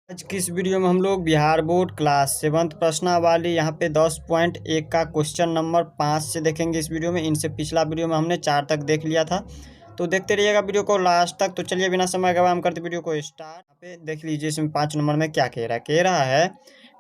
आज की इस वीडियो में हम लोग बिहार बोर्ड क्लास 7th प्रश्नावली यहाँ पे 10.1 का क्वेश्चन नंबर 5 से देखेंगे इस वीडियो में। इनसे पिछला वीडियो में हमने 4 तक देख लिया था, तो देखते रहिएगा वीडियो को लास्ट तक। तो चलिए बिना समय गवाए हम करते वीडियो को स्टार्ट। यहाँ पे देख लीजिए इसमें 5 नंबर में क्या कह रहा है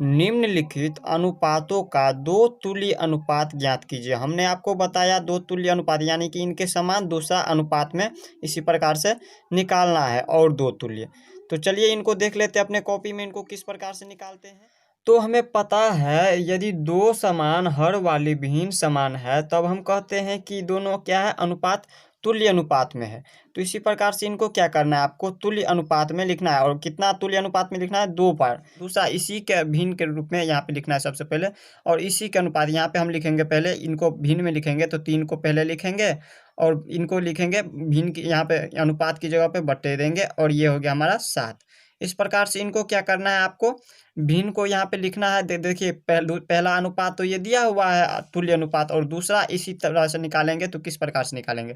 निम्नलिखित अनुपातों का दो तुल्य अनुपात ज्ञात कीजिए। हमने आपको बताया दो तुल्य अनुपात यानी कि इनके समान दूसरा अनुपात में इसी प्रकार से निकालना है और दो तुल्य। तो चलिए इनको देख लेते हैं अपने कॉपी में, इनको किस प्रकार से निकालते हैं। तो हमें पता है यदि दो समान हर वाली भिन्न समान है तब हम कहते हैं कि दोनों क्या है, अनुपात तुल्य अनुपात में है। तो इसी प्रकार से इनको क्या करना है, आपको तुल्य अनुपात में लिखना है। और कितना तुल्य अनुपात में लिखना है, 2 बार। दूसरा इसी के भिन्न के रूप में यहाँ पे लिखना है सबसे पहले, और इसी के अनुपात यहाँ पे हम लिखेंगे पहले, इनको भिन्न में लिखेंगे तो 3 को पहले लिखेंगे और इनको लिखेंगे भिन्न की, यहाँ पे अनुपात की जगह पे बट्टे देंगे और ये हो गया हमारा 7। इस प्रकार से इनको क्या करना है, आपको भिन्न को यहाँ पे लिखना है। देखिए पहला अनुपात तो ये दिया हुआ है तुल्य अनुपात, और दूसरा इसी तरह से निकालेंगे। तो किस प्रकार से निकालेंगे,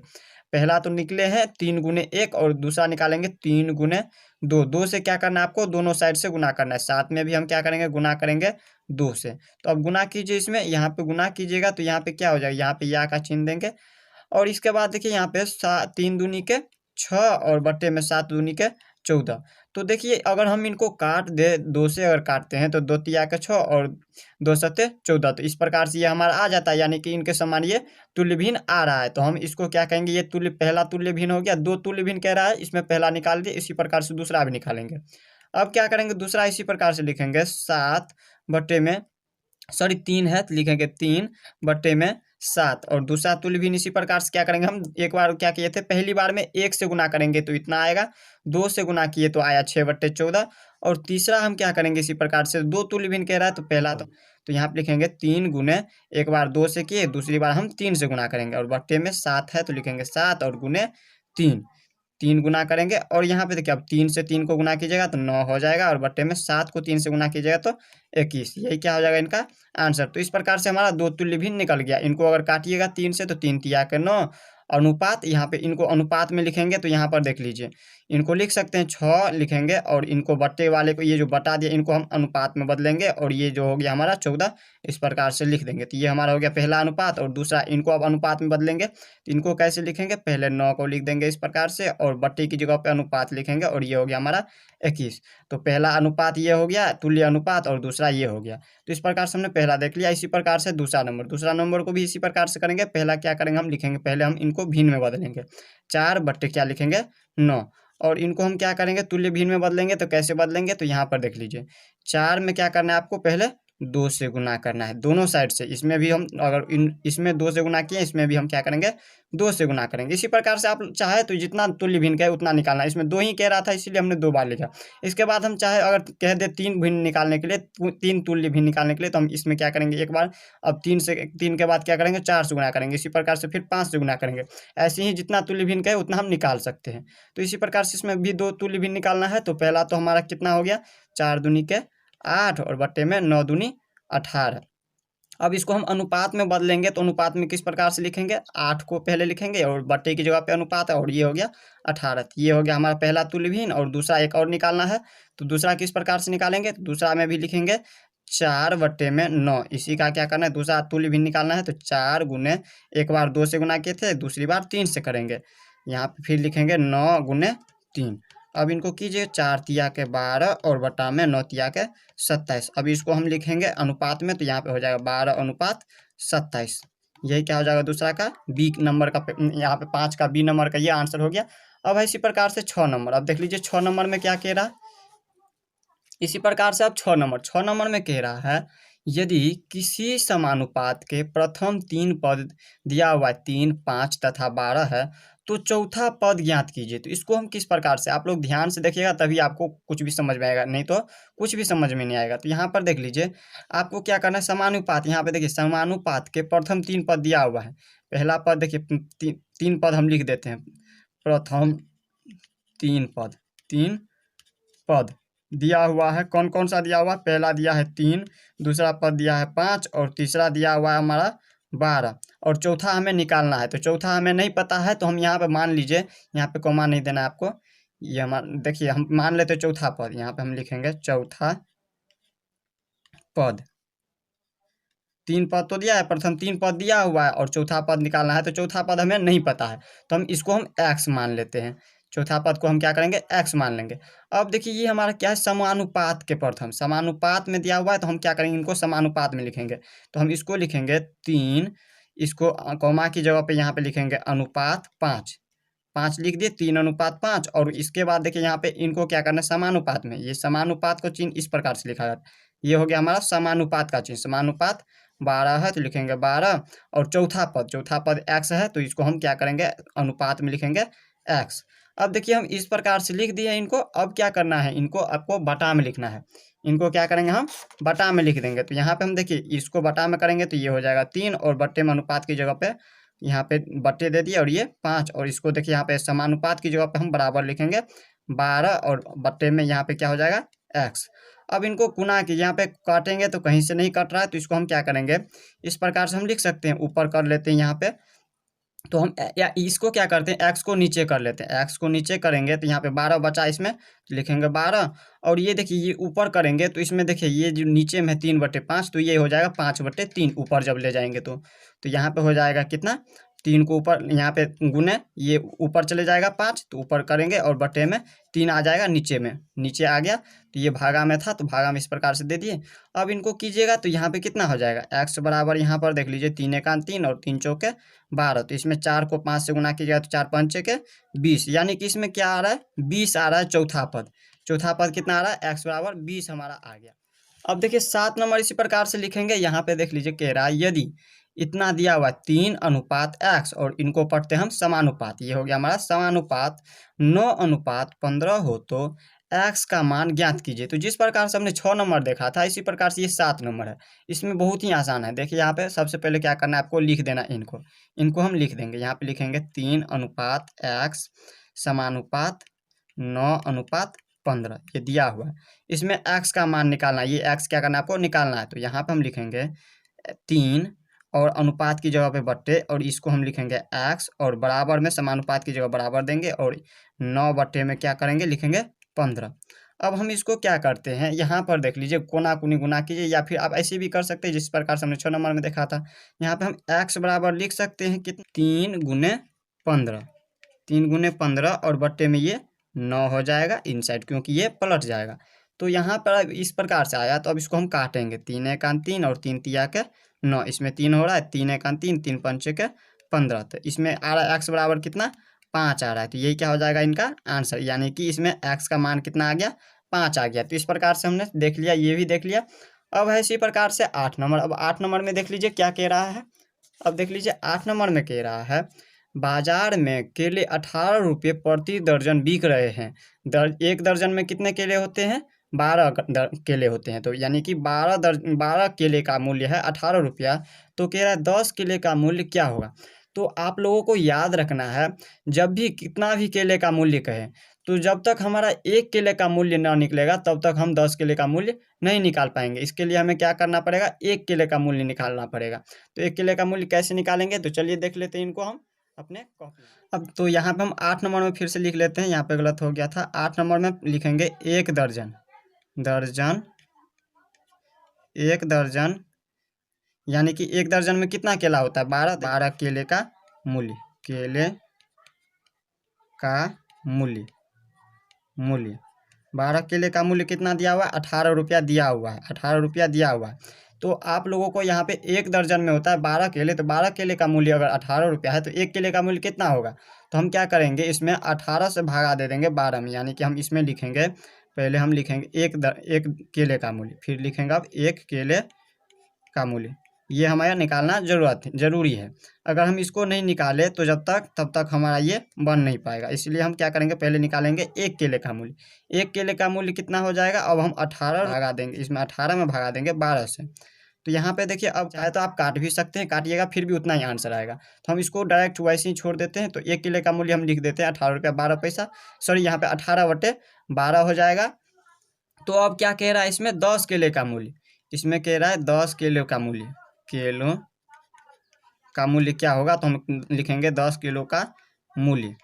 पहला तो निकले हैं 3 × 1 और दूसरा निकालेंगे 3 × 2। 2 से क्या करना है, आपको दोनों साइड से गुना करना है। 7 में भी हम क्या करेंगे, गुना करेंगे 2 से। तो अब गुना कीजिए, इसमें यहाँ पे गुना कीजिएगा तो यहाँ पे क्या हो जाएगा, यहाँ पे या का चिन्ह देंगे। और इसके बाद देखिए यहाँ पे 3 दूनी के 6 और बट्टे में 7 दूनी के 14। तो देखिए अगर हम इनको काट दे, 2 से अगर काटते हैं तो 2 तिया के 6 और 2 सत्ते 14। तो इस प्रकार से ये हमारा आ जाता है, यानी कि इनके समान ये तुल्य भिन्न आ रहा है। तो हम इसको क्या कहेंगे, ये तुल्य पहला तुल्य भिन्न हो गया। 2 तुल्य भिन्न कह रहा है, इसमें पहला निकाल दिए, इसी प्रकार से दूसरा भी निकालेंगे। अब क्या करेंगे, दूसरा इसी प्रकार से लिखेंगे 7 बट्टे में 3 है तो लिखेंगे 3/7। और दूसरा तुल्य भी इसी प्रकार से क्या करेंगे, हम एक बार क्या किए थे, पहली बार में 1 से गुना करेंगे तो इतना आएगा, 2 से गुना किए तो आया 6/14। और तीसरा हम क्या करेंगे, इसी प्रकार से दो तुल्य भिन्न कह रहा है तो पहला तो यहाँ पे लिखेंगे 3 गुने, एक बार 2 से किए, दूसरी बार हम 3 से गुना करेंगे। और बट्टे में 7 है तो लिखेंगे 7 और गुने 3, 3 गुना करेंगे। और यहाँ पे देखिए अब 3 से 3 को गुना कीजिएगा तो 9 हो जाएगा, और बट्टे में 7 को 3 से गुना कीजिएगा तो 21। यही क्या हो जाएगा इनका आंसर। तो इस प्रकार से हमारा दो तुल्य भिन्न निकल गया। इनको अगर काटिएगा 3 से तो 3 तिया के 9, अनुपात यहाँ पे इनको अनुपात में लिखेंगे तो यहाँ पर देख लीजिए, इनको लिख सकते हैं 6 लिखेंगे, और इनको बट्टे वाले को ये जो बटा दिया इनको हम अनुपात में बदलेंगे, और ये जो हो गया हमारा 14 इस प्रकार से लिख देंगे। तो ये हमारा हो गया पहला अनुपात। और दूसरा इनको अब अनुपात में बदलेंगे तो इनको कैसे लिखेंगे, पहले 9 को लिख देंगे इस प्रकार से, और बट्टे की जगह पे अनुपात लिखेंगे, और ये हो गया हमारा 21। तो पहला अनुपात ये हो गया तुल्य अनुपात, और दूसरा ये हो गया। तो इस प्रकार से हमने पहला देख लिया। इसी प्रकार से दूसरा नंबर को भी इसी प्रकार से करेंगे। पहला क्या करेंगे, हम लिखेंगे पहले हम इनको भिन्न में बदलेंगे, 4 बट्टे क्या लिखेंगे 9। और इनको हम क्या करेंगे, तुल्य भिन्न में बदलेंगे। तो कैसे बदलेंगे, तो यहाँ पर देख लीजिए, 4 में क्या करना है, आपको पहले 2 से गुना करना है दोनों साइड से। इसमें भी हम अगर इसमें 2 से गुना किए, इसमें भी हम क्या करेंगे 2 से गुना करेंगे। इसी प्रकार से आप चाहे तो जितना तुल्य भिन्न कहे उतना निकालना है। इसमें 2 ही कह रहा था इसीलिए हमने 2 बार लिखा। इसके बाद हम चाहे अगर कह दे 3 भिन्न निकालने के लिए, 3 तुल्य भिन्न निकालने के लिए, तो हम इसमें क्या करेंगे एक बार, अब 3 के बाद क्या करेंगे 4 से गुना करेंगे, इसी प्रकार से फिर 5 से गुना करेंगे। ऐसे ही जितना तुल्य भिन्न कहे उतना हम निकाल सकते हैं। तो इसी प्रकार से इसमें भी 2 तुल्य भिन्न निकालना है। तो पहला तो हमारा कितना हो गया, 4 दूनी के 8 और बट्टे में 9 दूनी 18। अब इसको हम अनुपात में बदलेंगे तो अनुपात में किस प्रकार से लिखेंगे, 8 को पहले लिखेंगे और बट्टे की जगह पे अनुपात है, और ये हो गया 18। ये हो गया हमारा पहला तुल्य भिन्न। और दूसरा एक और निकालना है, तो दूसरा किस प्रकार से निकालेंगे, तो दूसरा में भी लिखेंगे 4 बट्टे में 9। इसी का क्या करना है, दूसरा तुल्य भिन्न निकालना है। तो 4 गुने, एक बार 2 से गुना किए थे, दूसरी बार 3 से करेंगे। यहाँ पे फिर लिखेंगे 9 गुने 3। अब इनको कीजिए, 4 तिया के 12 और बटा में 9 तिया के 27। अब इसको हम लिखेंगे अनुपात में, तो यहाँ पे हो जाएगा 12/27। यही क्या हो जाएगा, दूसरा का बी नंबर का, यहाँ पे 5 का बी नंबर का ये आंसर हो गया। अब इसी प्रकार से 6 नंबर, अब देख लीजिए 6 नंबर में क्या कह रहा है। इसी प्रकार से अब 6 नंबर में कह रहा है यदि किसी समानुपात के प्रथम 3 पद दिया हुआ 3, 5 तथा 12 है तो चौथा पद ज्ञात कीजिए। तो इसको हम किस प्रकार से, आप लोग ध्यान से देखिएगा तभी आपको कुछ भी समझ में आएगा, नहीं तो कुछ भी समझ में नहीं आएगा। तो यहाँ पर देख लीजिए, आपको क्या करना है, समानुपात, यहाँ पे देखिए समानुपात के प्रथम 3 पद दिया हुआ है। पहला पद देखिए 3 पद हम लिख देते हैं, प्रथम 3 पद दिया हुआ है। कौन कौन सा दिया हुआ है, पहला दिया है 3, दूसरा पद दिया है 5, और तीसरा दिया हुआ है हमारा 12, और चौथा हमें निकालना है। तो चौथा हमें नहीं पता है, तो हम यहाँ पे मान लीजिए, यहाँ पे कॉमा नहीं देना है आपको, ये हमारा देखिए, हम मान लेते हैं चौथा पद, यहाँ पे हम लिखेंगे चौथा पद। तीन पद तो दिया है, प्रथम तीन पद दिया हुआ है और चौथा पद निकालना है, तो चौथा पद हमें नहीं पता है, तो हम इसको हम एक्स मान लेते हैं। चौथा पद को हम क्या करेंगे, एक्स मान लेंगे। अब देखिए ये हमारा क्या है, समानुपात के प्रथम, समानुपात में दिया हुआ है, तो हम क्या करेंगे, इनको समानुपात में लिखेंगे। तो हम इसको लिखेंगे 3, इसको कौमा की जगह पे यहाँ पे लिखेंगे अनुपात 5। 5 लिख दिए, 3:5। और इसके बाद देखिए यहाँ पे इनको क्या करना है, समानुपात में। ये समानुपात को चिन्ह इस प्रकार से लिखा जाता है, ये हो गया हमारा समानुपात का चिन्ह। समानुपात 12 है तो लिखेंगे 12, और चौथा पद एक्स है, तो इसको हम क्या करेंगे, अनुपात में लिखेंगे एक्स। अब देखिए हम इस प्रकार से लिख दिए इनको। अब क्या करना है, इनको आपको बटा में लिखना है। इनको क्या करेंगे, हम बटा में लिख देंगे। तो यहाँ पे हम देखिए इसको बटा में करेंगे तो ये हो जाएगा 3, और बट्टे में अनुपात की जगह पे यहाँ पे बट्टे दे दिए, और ये 5, और इसको देखिए यहाँ पे समानुपात की जगह पे हम बराबर लिखेंगे 12, और बट्टे में यहाँ पे क्या हो जाएगा, एक्स। अब इनको गुना की यहाँ पे काटेंगे तो कहीं से नहीं कट रहा है, तो इसको हम क्या करेंगे, इस प्रकार से हम लिख सकते हैं। ऊपर कर लेते हैं यहाँ पे, तो हम या इसको क्या करते हैं, एक्स को नीचे कर लेते हैं। एक्स को नीचे करेंगे तो यहाँ पे 12 बचा, इसमें तो लिखेंगे 12। और ये देखिए ये ऊपर करेंगे तो इसमें देखिए ये जो नीचे में 3/5, तो ये हो जाएगा 5/3 ऊपर जब ले जाएंगे तो यहाँ पे हो जाएगा कितना, 3 को ऊपर यहाँ पे गुने, ये ऊपर चले जाएगा 5, तो ऊपर करेंगे और बटे में 3 आ जाएगा नीचे में, नीचे आ गया। तो ये भागा में था तो भागा में इस प्रकार से दे दिए। अब इनको कीजिएगा तो यहाँ पे कितना हो जाएगा, एक्स बराबर यहाँ पर देख लीजिए 3 एकान 3 और 3 चौके 12। तो इसमें 4 को 5 से गुना कीजिएगा तो 4 पंचे के 20, यानी कि इसमें क्या आ रहा है, 20 आ रहा है चौथा पद। चौथा पद कितना आ रहा है, एक्स बराबर 20 हमारा आ गया। अब देखिए 7 नंबर इसी प्रकार से लिखेंगे। यहाँ पे देख लीजिए कह रहा है यदि इतना दिया हुआ 3:x, और इनको पढ़ते हम समानुपात, ये हो गया हमारा समानुपात 9:15 हो तो x का मान ज्ञात कीजिए। तो जिस प्रकार से हमने 6 नंबर देखा था, इसी प्रकार से ये 7 नंबर है। इसमें बहुत ही आसान है। देखिए यहाँ पे सबसे पहले क्या करना है, आपको लिख देना इनको हम लिख देंगे। यहाँ पे लिखेंगे 3:x समानुपात 9:15, ये दिया हुआ है। इसमें x का मान निकालना है, ये x क्या करना है, आपको निकालना है। तो यहाँ पे हम लिखेंगे 3 और अनुपात की जगह पे बट्टे, और इसको हम लिखेंगे x, और बराबर में समानुपात की जगह बराबर देंगे, और 9 बट्टे में क्या करेंगे, लिखेंगे 15। अब हम इसको क्या करते हैं, यहाँ पर देख लीजिए कोना कुनी गुना कीजिए, या फिर आप ऐसे भी कर सकते हैं जिस प्रकार से हमने 6 नंबर में देखा था। यहाँ पे हम x बराबर लिख सकते हैं कितना, 3×15, 3×15, और बट्टे में ये 9 हो जाएगा इनसाइड, क्योंकि ये पलट जाएगा। तो यहाँ पर इस प्रकार से आया, तो अब इसको हम काटेंगे, 3 एकान 3 और 3 तिया के 9, इसमें 3 हो रहा है, 3 एकान 3, 3 पंचे के 15। तो इसमें आ रहा है एक्स बराबर कितना, 5 आ रहा है। तो यही क्या हो जाएगा इनका आंसर, यानी कि इसमें एक्स का मान कितना आ गया, 5 आ गया। तो इस प्रकार से हमने देख लिया, ये भी देख लिया। अब है इसी प्रकार से 8 नंबर। अब 8 नंबर में देख लीजिए क्या कह रहा है। अब देख लीजिए 8 नंबर में कह रहा है, बाजार में केले 18 रुपये प्रति दर्जन बिक रहे हैं। एक दर्जन में कितने केले होते हैं, 12 केले होते हैं। तो यानी कि 12 केले का मूल्य है 18 रुपया। तो कह रहा है 10 केले का मूल्य क्या होगा। तो आप लोगों को याद रखना है, जब भी कितना भी केले का मूल्य कहें, तो जब तक हमारा एक केले का मूल्य ना निकलेगा तब तक हम 10 केले का मूल्य नहीं निकाल पाएंगे। इसके लिए हमें क्या करना पड़ेगा, एक केले का मूल्य निकालना पड़ेगा। तो एक केले का मूल्य कैसे निकालेंगे, तो चलिए देख लेते हैं इनको हम अपने कॉपी। अब तो यहाँ पे हम 8 नंबर में फिर से लिख लेते हैं, यहाँ पे गलत हो गया था। 8 नंबर में लिखेंगे एक दर्जन, एक दर्जन, यानी कि एक दर्जन में कितना केला होता है, 12 केले का मूल्य, केले का मूल्य 12 केले का मूल्य कितना दिया हुआ है, 18 रुपया दिया हुआ है, 18 रुपया दिया हुआ है। तो आप लोगों को यहाँ पे एक दर्जन में होता है 12 केले, तो 12 केले का मूल्य अगर 18 रुपया है तो एक केले का मूल्य कितना होगा। तो हम क्या करेंगे, इसमें 18 से भागा दे देंगे 12 में, यानी कि हम इसमें लिखेंगे, पहले हम लिखेंगे एक केले का मूल्य, फिर लिखेंगे अब एक केले का मूल्य। ये हमारा निकालना जरूरी है। अगर हम इसको नहीं निकाले तो तब तक हमारा ये बन नहीं पाएगा। इसलिए हम क्या करेंगे, पहले निकालेंगे एक केले का मूल्य। एक केले का मूल्य कितना हो जाएगा, अब हम 18 भागा देंगे, इसमें 18 में भागा देंगे 12 से। तो यहाँ पे देखिए, अब चाहे तो आप काट भी सकते हैं, काटिएगा फिर भी उतना ही आंसर आएगा। तो हम इसको डायरेक्ट वैसे ही छोड़ देते हैं। तो एक केले का मूल्य हम लिख देते हैं 18 रुपया 12 पैसा, सॉरी यहाँ पे 18/12 हो जाएगा। तो अब क्या कह रहा है, इसमें 10 केले का मूल्य, इसमें कह रहा है 10 किलो का मूल्य, किलो का मूल्य क्या होगा, तो हम लिखेंगे 10 किलो का मूल्य।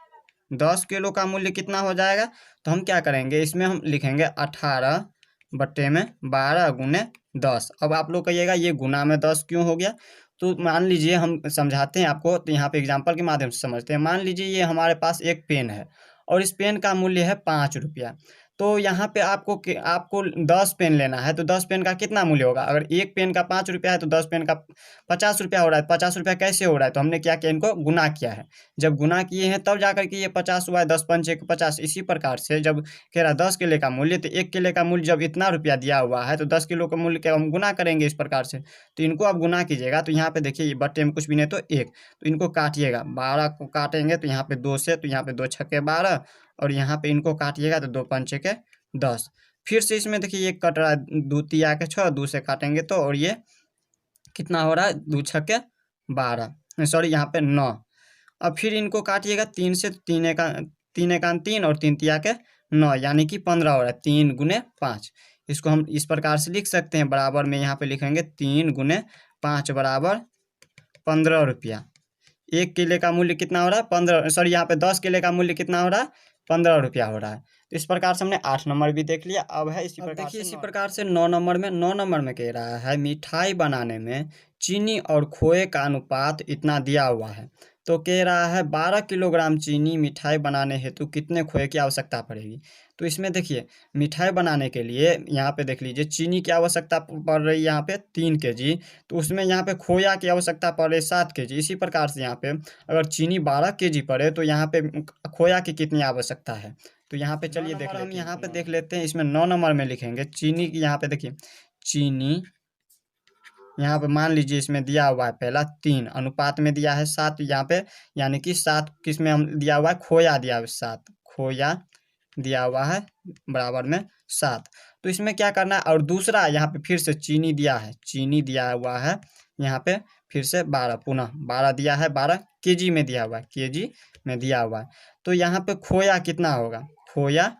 10 किलो का मूल्य कितना हो जाएगा, तो हम क्या करेंगे, इसमें हम लिखेंगे 18/12 गुने 10। अब आप लोग कहिएगा ये गुना में 10 क्यों हो गया, तो मान लीजिए हम समझाते हैं आपको, तो यहाँ पे एग्जाम्पल के माध्यम से समझते हैं। मान लीजिए ये हमारे पास एक पेन है और इस पेन का मूल्य है 5 रुपया। तो यहाँ पे आपको 10 पेन लेना है, तो 10 पेन का कितना मूल्य होगा, अगर एक पेन का 5 रुपया है तो 10 पेन का 50 रुपया हो रहा है। 50 रुपया कैसे हो रहा है, तो हमने क्या किया, इनको गुना किया है। जब गुना किए हैं तब जाकर के ये 50 हुआ है, 10×5 = 50। इसी प्रकार से जब कह रहा 10 केले का मूल्य, तो 1 केले का मूल्य जब इतना रुपया दिया हुआ है तो 10 किलो का मूल्य क्या हम गुना करेंगे इस प्रकार से। तो इनको आप गुना कीजिएगा, तो यहाँ पे देखिए ये बट्टे में कुछ भी नहीं तो 1, तो इनको काटिएगा। 12 को काटेंगे तो यहाँ पे 2 से, तो यहाँ पे 2 छक्के 12, और यहाँ पे इनको काटिएगा तो 2×5 = 10। फिर से इसमें देखिए एक कट रहा है, 2 तिया के 6, 2 से काटेंगे तो, और ये कितना हो रहा है, 2 छक्के 12, सॉरी यहाँ पे 9। अब फिर इनको काटिएगा 3 से, 3 और 3 तिया के 9, यानी कि 15 हो रहा है। 3×5, इसको हम इस प्रकार से लिख सकते हैं, बराबर में यहाँ पे लिखेंगे 3×5 = 15 रुपया। 1 केले का मूल्य कितना हो रहा है, 15, सॉरी यहाँ पे 10 केले का मूल्य कितना हो रहा है, 15 रुपया हो रहा है। तो इस प्रकार से हमने 8 नंबर भी देख लिया। अब है इसी प्रकार देखिए, इसी प्रकार से 9 नंबर में, 9 नंबर में कह रहा है मिठाई बनाने में चीनी और खोए का अनुपात इतना दिया हुआ है। तो कह रहा है 12 किलोग्राम चीनी मिठाई बनाने हेतु कितने खोए की आवश्यकता पड़ेगी। तो इसमें देखिए मिठाई बनाने के लिए यहाँ पे देख लीजिए चीनी की आवश्यकता पड़ रही है यहाँ पे 3 kg, तो उसमें यहाँ पे खोया की आवश्यकता पड़ रही है 7 kg। इसी प्रकार से यहाँ पे अगर चीनी 12 kg पड़े तो यहाँ पे खोया की कितनी आवश्यकता है। तो यहाँ पे चलिए देख लेते हैं, हम यहाँ पे देख लेते हैं। इसमें 9 नंबर में लिखेंगे चीनी की, यहाँ पे देखिए चीनी, यहाँ पे मान लीजिए इसमें दिया हुआ है पहला 3, अनुपात में दिया है 7 यहाँ पे, यानी कि 7 किस में हम दिया हुआ है, खोया दिया हुआ है 7, खोया दिया हुआ है बराबर में 7। तो इसमें क्या करना है, और दूसरा यहाँ पे फिर से चीनी दिया है, चीनी दिया हुआ है यहाँ पे फिर से 12, पुनः 12 दिया है, 12 kg में दिया हुआ है, kg में दिया हुआ है। तो यहाँ पे खोया कितना होगा, खोया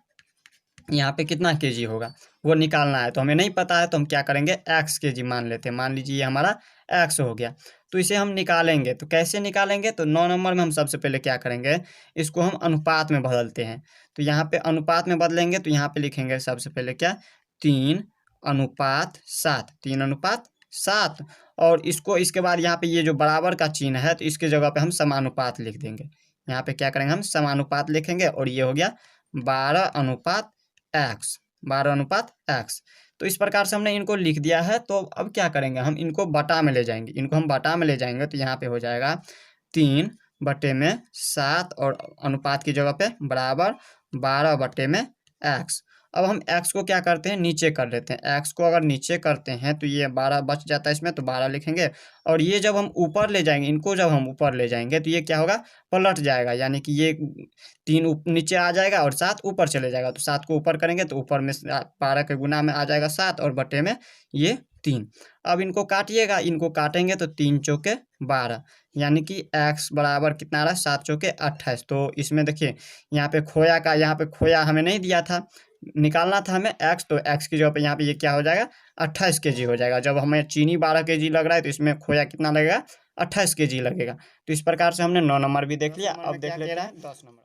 यहाँ पे कितना kg होगा वो निकालना है। तो हमें नहीं पता है तो हम क्या करेंगे, x kg मान लेते हैं। मान लीजिए ये हमारा x हो गया, तो इसे हम निकालेंगे। तो कैसे निकालेंगे, तो 9 नंबर में हम सबसे पहले क्या करेंगे, इसको हम अनुपात में बदलते हैं। तो यहाँ पे अनुपात में बदलेंगे तो यहाँ पे लिखेंगे सबसे पहले क्या, 3:7, 3:7। और इसको इसके बाद यहाँ पे ये जो बराबर का चिन्ह है तो इसके जगह पे हम समानुपात लिख देंगे। यहाँ पे क्या करेंगे, हम समानुपात लिखेंगे, और ये हो गया 12:x, 12:x। तो इस प्रकार से हमने इनको लिख दिया है। तो अब क्या करेंगे, हम इनको बटा में ले जाएंगे, इनको हम बटा में ले जाएंगे। तो यहाँ पे हो जाएगा 3/7, और अनुपात की जगह पे बराबर 12/x। अब हम x को क्या करते हैं, नीचे कर लेते हैं। x को अगर नीचे करते हैं तो ये 12 बच जाता है इसमें, तो 12 लिखेंगे। और ये जब हम ऊपर ले जाएंगे, इनको जब हम ऊपर ले जाएंगे तो ये क्या होगा, पलट जाएगा, यानी कि ये 3 नीचे आ जाएगा और 7 ऊपर चले जाएगा। तो 7 को ऊपर करेंगे तो ऊपर में 12 के गुना में आ जाएगा 7, और बटे में ये 3। अब इनको काटिएगा, इनको काटेंगे तो 3×4 = 12, यानी कि x बराबर कितना आ रहा है, 7×4 = 28। तो इसमें देखिए यहाँ पे खोया का, यहाँ पे खोया हमें नहीं दिया था, निकालना था हमें x, तो x की जगह पे यहाँ पे ये क्या हो जाएगा, 28 kg हो जाएगा। जब हमें चीनी 12 kg लग रहा है तो इसमें खोया कितना लगेगा, 28 kg लगेगा। तो इस प्रकार से हमने 9 नंबर भी देख लिया। अब देख लेते हैं 10 नंबर।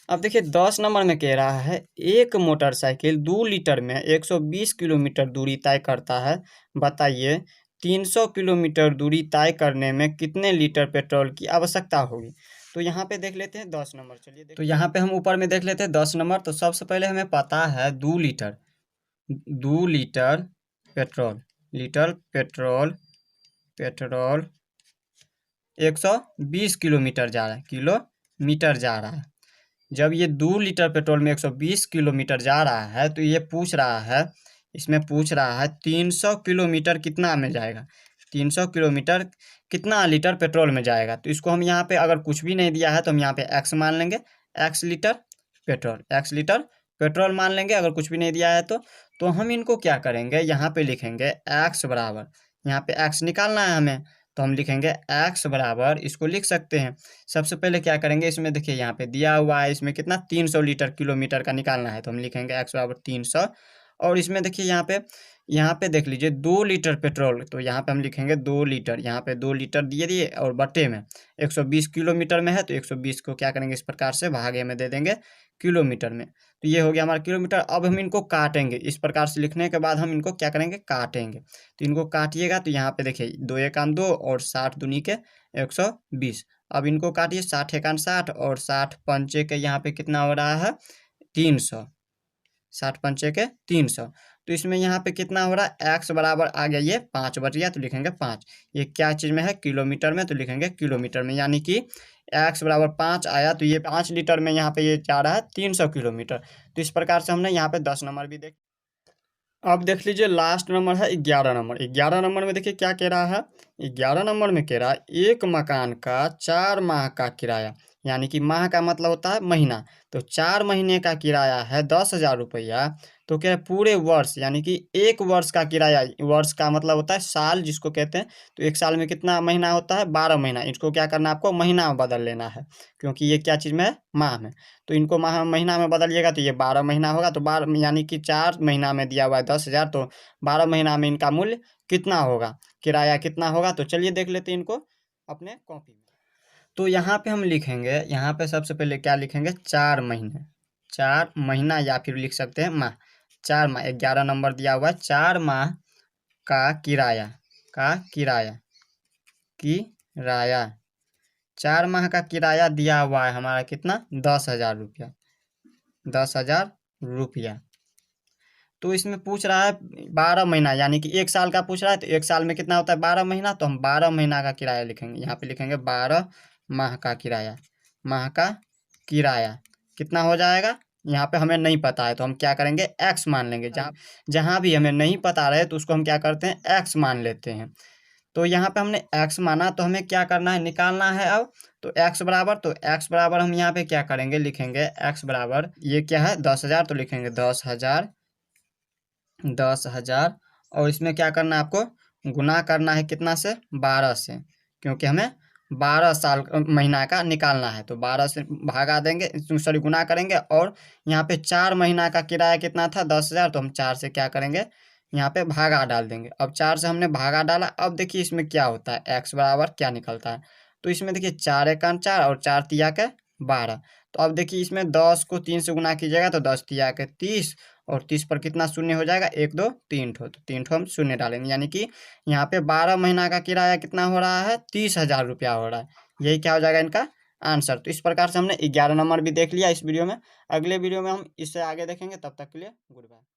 अब देखिए 10 नंबर में कह रहा है एक मोटरसाइकिल 2 लीटर में 120 किलोमीटर दूरी तय करता है। बताइए 300 किलोमीटर दूरी तय करने में कितने लीटर पेट्रोल की आवश्यकता होगी। तो यहाँ पे देख लेते हैं 10 नंबर। चलिए तो यहाँ पे हम ऊपर में देख लेते हैं 10 नंबर। तो सबसे पहले हमें पता है 2 litre, 2 litre petrol, petrol 120 kilometre जा रहा है, किलोमीटर जा रहा है। जब ये 2 लीटर पेट्रोल में 120 किलोमीटर जा रहा है तो ये पूछ रहा है, इसमें पूछ रहा है 300 किलोमीटर कितना में जाएगा, 300 किलोमीटर कितना लीटर पेट्रोल में जाएगा। तो इसको हम यहाँ पे अगर कुछ भी नहीं दिया है तो हम यहाँ पे x मान लेंगे, x लीटर पेट्रोल मान लेंगे, अगर कुछ भी नहीं दिया है तो हम इनको क्या करेंगे, यहाँ पे लिखेंगे x बराबर, यहाँ पे x निकालना है हमें, तो हम लिखेंगे x बराबर, इसको लिख सकते हैं। सबसे पहले क्या करेंगे, इसमें देखिए यहाँ पे दिया हुआ है, इसमें कितना 300 लीटर किलोमीटर का निकालना है, तो हम लिखेंगे x बराबर 300, और इसमें देखिए यहाँ पे देख लीजिए 2 लीटर पेट्रोल, तो यहाँ पे हम लिखेंगे 2 लीटर, यहाँ पे 2 लीटर दिए दिए और बटे में 120 किलोमीटर में है तो 120 को क्या करेंगे इस प्रकार से भागे में दे देंगे किलोमीटर में। तो ये हो गया हमारा किलोमीटर। अब हम इनको काटेंगे, इस प्रकार से लिखने के बाद हम इनको क्या करेंगे काटेंगे। तो इनको काटिएगा तो यहाँ पे देखिए 2 एकान 2 और 60 दूनी के 120। अब इनको काटिए 60 एकान 60 और 60 पंचे के यहाँ पे कितना हो रहा है 300, 60 पंचे के 300। तो इसमें यहाँ पे कितना हो रहा है एक्स बराबर आ गया ये 5 बच गया तो लिखेंगे 5। ये क्या चीज़ में है किलोमीटर में, तो लिखेंगे किलोमीटर में, यानी कि एक्स बराबर 5 आया तो ये 5 लीटर में यहाँ पे ये जा रहा है 300 किलोमीटर। तो इस प्रकार से हमने यहाँ पे 10 नंबर भी देख। अब देख लीजिए लास्ट नंबर है 11 नंबर। 11 नंबर में देखिए क्या कह रहा है, 11 नंबर में कह रहा है एक मकान का 4 माह का किराया, यानी कि माह का मतलब होता है महीना, तो 4 महीने का किराया है 10,000 रुपया। तो क्या है पूरे वर्ष, यानी कि एक वर्ष का किराया, वर्ष का मतलब होता है साल जिसको कहते हैं, तो एक साल में कितना महीना होता है 12 महीना। इसको क्या करना है आपको महीना में बदल लेना है, क्योंकि ये क्या चीज़ में है माह में। तो इनको माह महीना में बदलिएगा तो ये 12 महीना होगा। तो 12 यानी कि 4 महीना में दिया हुआ है 10,000, तो 12 महीना में इनका मूल्य कितना होगा, किराया कितना होगा। तो चलिए देख लेते हैं इनको अपने कॉपी में। तो यहाँ पे हम लिखेंगे, यहाँ पे सबसे पहले क्या लिखेंगे 4 महीने, 4 महीना या फिर लिख सकते हैं माह। 4 माह 11 नंबर दिया हुआ है, 4 माह का किराया, का किराया, किराया 4 माह का किराया दिया हुआ है हमारा कितना 10,000 रुपया, 10,000 रुपया। तो इसमें पूछ रहा है 12 महीना, यानी कि एक साल का पूछ रहा है, तो एक साल में कितना होता है 12 महीना, तो हम 12 महीना का किराया लिखेंगे। यहाँ पे लिखेंगे 12 माह का किराया, माह का किराया कितना हो जाएगा। यहाँ पे हमें नहीं पता है तो हम क्या करेंगे एक्स मान लेंगे। जहाँ जहाँ भी हमें नहीं पता रहे तो उसको हम क्या करते हैं एक्स मान लेते हैं। तो यहाँ पे हमने एक्स माना तो हमें क्या करना है निकालना है अब। तो एक्स बराबर, तो एक्स बराबर हम यहाँ पे क्या करेंगे लिखेंगे एक्स बराबर, ये क्या है 10,000, तो लिखेंगे 10,000, 10,000। और इसमें क्या करना है आपको गुना करना है कितना से 12 से, क्योंकि हमें 12 साल महीना का निकालना है। तो 12 से भागा देंगे, सॉरी गुना करेंगे। और यहाँ पे 4 महीना का किराया कितना था 10,000, तो हम 4 से क्या करेंगे यहाँ पे भागा डाल देंगे। अब 4 से हमने भागा डाला। अब देखिए इसमें क्या होता है एक्स बराबर क्या निकलता है। तो इसमें देखिए 4 एकान 4 और 4 तिया के 12। तो अब देखिए इसमें 10 को 3 से गुना कीजिएगा तो 10 तिया के 30, और 30 पर कितना शून्य हो जाएगा 1 2 3 ठो, तो 3 ठो हम शून्य डालेंगे। यानी कि यहाँ पे 12 महीना का किराया कितना हो रहा है 30,000 रुपया हो रहा है। यही क्या हो जाएगा इनका आंसर। तो इस प्रकार से हमने 11 नंबर भी देख लिया इस वीडियो में। अगले वीडियो में हम इससे आगे देखेंगे, तब तक के लिए गुड बाय।